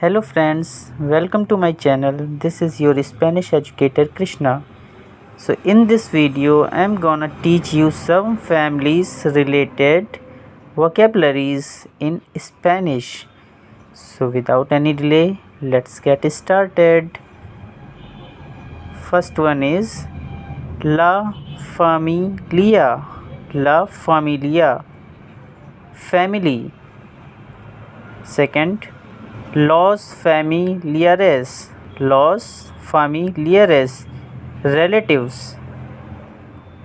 Hello friends, welcome to my channel. This is your Spanish educator Krishna. So in this video I am gonna teach you some families related vocabularies in Spanish. So without any delay, let's get started. First one is La Familia. La Familia, family. Second, los familiares. Los familiares, relatives.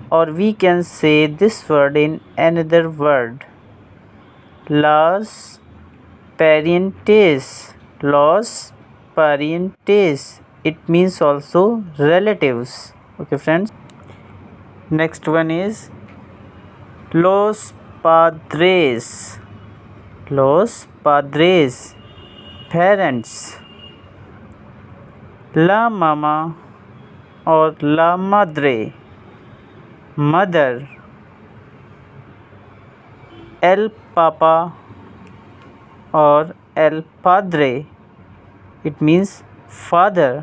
Or we can say this word in another word. Los parientes. Los parientes. It means also relatives. Okay, friends. Next one is los padres. Los padres, parents. La mama or la madre, mother. El papa or el padre, it means father.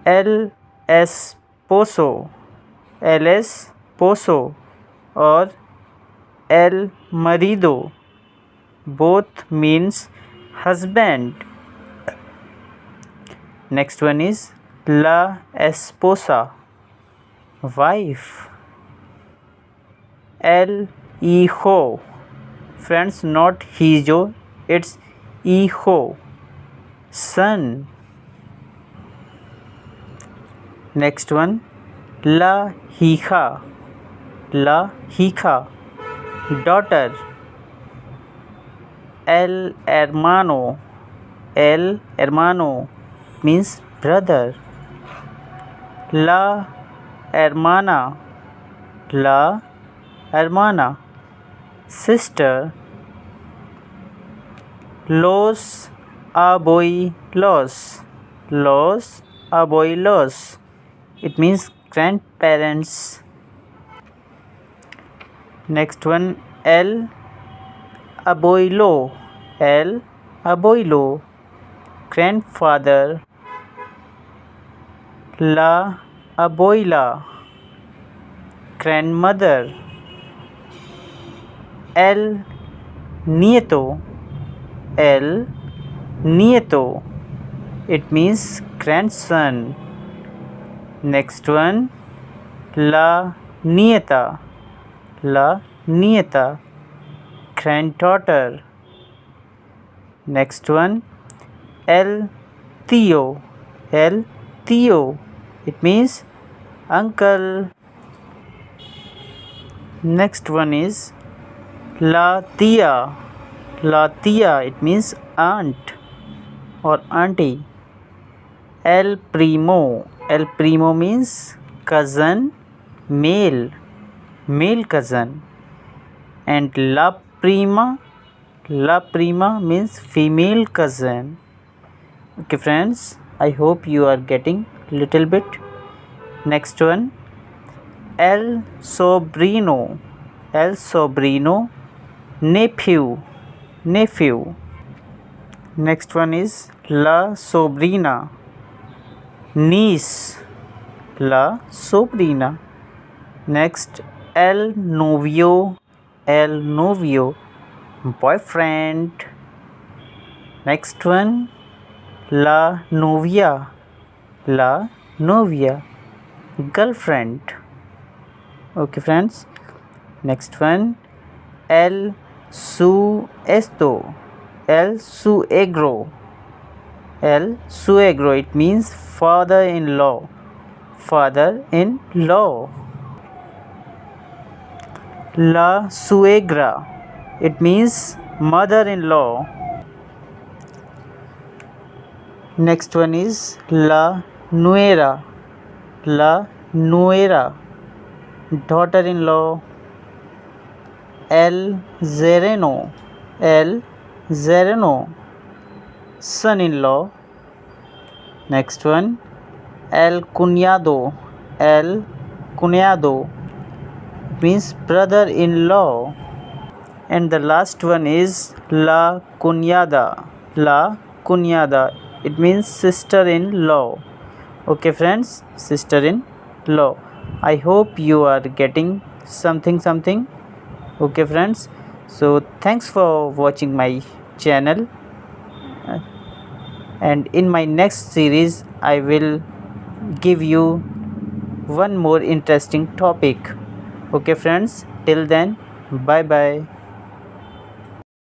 El esposo, el esposo or el marido, both means husband. Next one is la esposa, wife. El hijo, friends, not hijo, it's hijo, son. Next one, la hija, la hija, daughter. El hermano means brother. La hermana sister. Los abuelos, it means grandparents. Next one, el abuelo, grandfather. La abuela, grandmother. El nieto, it means grandson. Next one, la nieta, granddaughter. Next one, el tío, it means uncle. Next one is la tía, it means aunt or auntie. El primo means cousin, male cousin. And la prima means female cousin. Okay friends, I hope you are getting little bit. Next one, el sobrino, nephew. Next one is la sobrina, niece, la sobrina. Next, el novio, boyfriend. Next one, la novia, girlfriend. Okay friends. Next one, el suegro, it means father-in-law. La suegra, it means mother-in-law. Next one is la nuera, daughter-in-law. El sereno, son-in-law. Next one, el cuñado, means brother-in-law. And the last one is la cunyada. La cunyada. It means sister-in-law. Okay friends, sister-in-law. I hope you are getting something. Okay friends, so thanks for watching my channel, and in my next series I will give you one more interesting topic. Okay friends, till then, bye bye.